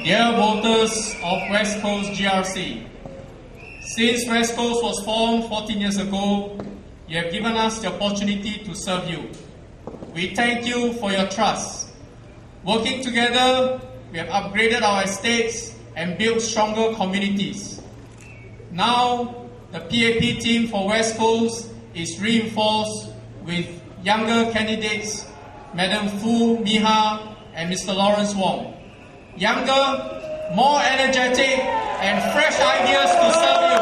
Dear voters of West Coast GRC, since West Coast was formed 14 years ago, you have given us the opportunity to serve you. We thank you for your trust. Working together, we have upgraded our estates and built stronger communities. Now, the PAP team for West Coast is reinforced with younger candidates, Madam Fu Miha and Mr. Lawrence Wong. Younger, more energetic, and fresh ideas to serve you.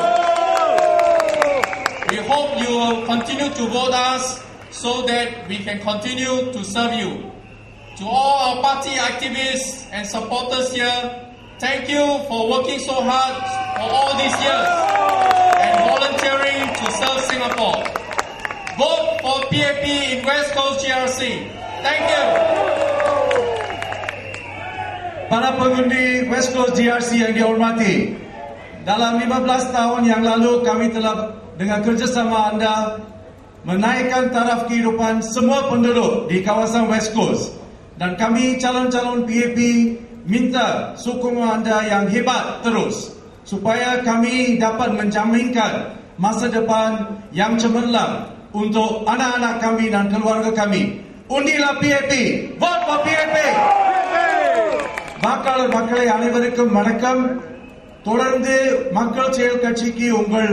We hope you will continue to vote us so that we can continue to serve you. To all our party activists and supporters here, thank you for working so hard for all these years and volunteering to serve Singapore. Vote for PAP in West Coast GRC. Thank you. Para pengundi West Coast GRC yang dihormati, dalam 15 tahun yang lalu kami telah dengan kerjasama anda menaikkan taraf kehidupan semua penduduk di kawasan West Coast, dan kami calon-calon PAP minta sokongan anda yang hebat terus supaya kami dapat menjaminkan masa depan yang cemerlang untuk anak-anak kami dan keluarga kami. Undilah PAP, vote for PAP. மக்களை அனைவருக்கும் வணக்கம். தொடர்ந்து மக்கள் செயல் கட்சிக்கு உங்கள்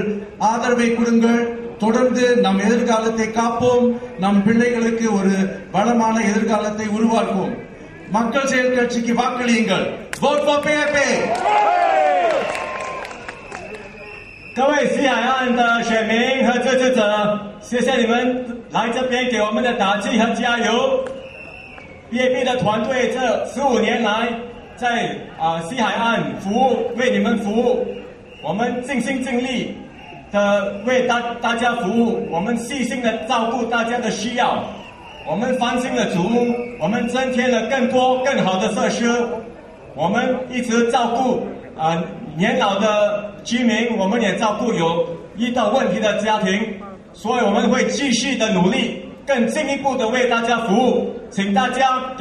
ஆதரவை கொடுங்கள். தொடர்ந்து நம் எதிர்காலத்தை காப்போம். நம் பிள்ளைகளுக்கு ஒரு வளமான எதிர்காலத்தை உருவாக்குவோம். மக்கள் செயல் கட்சிக்கு வாக்களியுங்கள். Vote for PAP。各位西海岸的选民和支持者，谢谢你们来这边给我们的打气和加油。PAP 的团队这15年来在西海岸服务，为你们服务，我们尽心尽力的为大家服务，我们细心的照顾大家的需要，我们翻新了祖屋，我们增添了更多更好的设施，我们一直照顾年老的居民，我们也照顾有遇到问题的家庭，所以我们会继续的努力，更进一步的为大家服务，请大家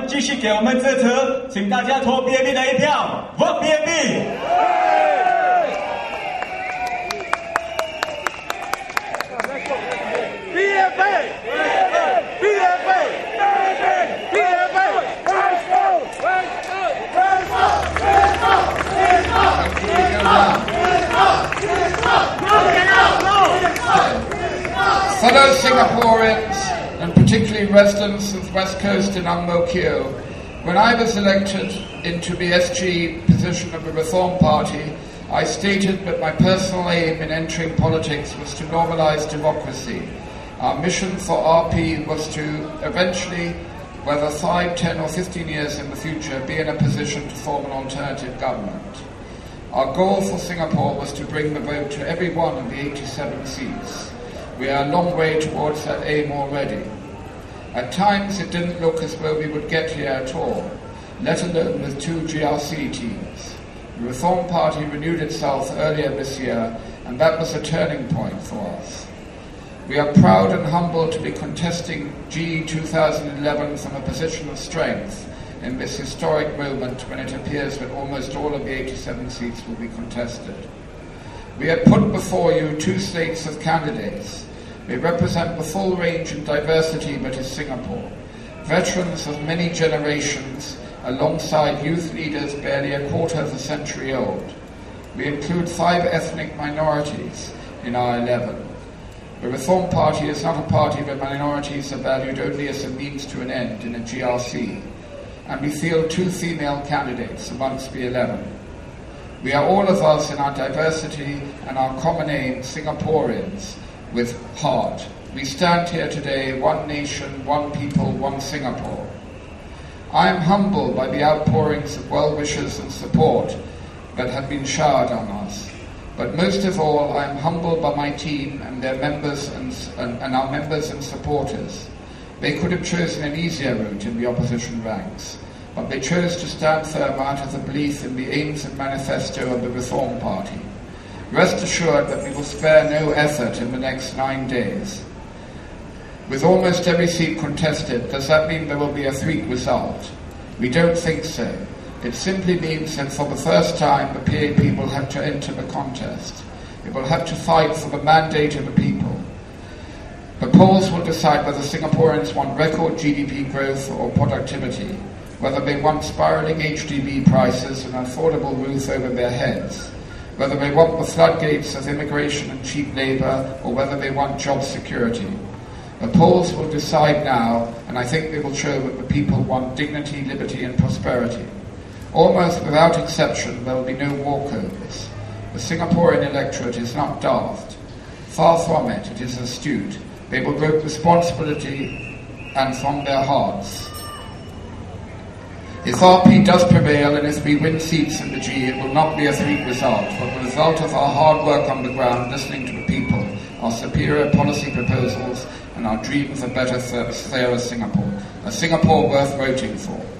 继续给我们支持，请大家投 PAP 的一票 ，Vote PAP。Fellow Singaporeans, and particularly residents of West Coast and Ang Mo Kio, when I was elected into the SG position of the Reform Party, I stated that my personal aim in entering politics was to normalise democracy. Our mission for RP was to eventually, whether 5, 10 or 15 years in the future, be in a position to form an alternative government. Our goal for Singapore was to bring the vote to every one of the 87 seats. We are a long way towards that aim already. At times it didn't look as though we would get here at all, let alone with 2 GRC teams. The Reform Party renewed itself earlier this year, and that was a turning point for us. We are proud and humbled to be contesting GE 2011 from a position of strength in this historic moment when it appears that almost all of the 87 seats will be contested. We have put before you 2 slates of candidates. They represent the full range and diversity that is Singapore. Veterans of many generations alongside youth leaders barely a quarter of a century old. We include 5 ethnic minorities in our 11. The Reform Party is not a party where minorities are valued only as a means to an end in a GRC. And we field 2 female candidates amongst the 11. We are all of us in our diversity and our common aim, Singaporeans, with heart. We stand here today, one nation, one people, one Singapore. I am humbled by the outpourings of well-wishes and support that have been showered on us. But most of all, I am humbled by my team and their members and our members and supporters. They could have chosen an easier route in the opposition ranks, but they chose to stand firm out of the belief in the aims and manifesto of the Reform Party. Rest assured that we will spare no effort in the next 9 days. With almost every seat contested, does that mean there will be a 3 result? We don't think so. It simply means that for the first time the PAP will have to enter the contest. It will have to fight for the mandate of the people. The polls will decide whether Singaporeans want record GDP growth or productivity, whether they want spiralling HDB prices and an affordable roof over their heads, whether they want the floodgates of immigration and cheap labour, or whether they want job security. The polls will decide now, and I think they will show that the people want dignity, liberty and prosperity. Almost without exception, there will be no walkovers. The Singaporean electorate is not daft. Far from it, it is astute. They will vote responsibility and from their hearts. If RP does prevail and if we win seats in the G, it will not be a sweet result, but the result of our hard work on the ground, listening to the people, our superior policy proposals, and our dream of a better, fairer Singapore. A Singapore worth voting for.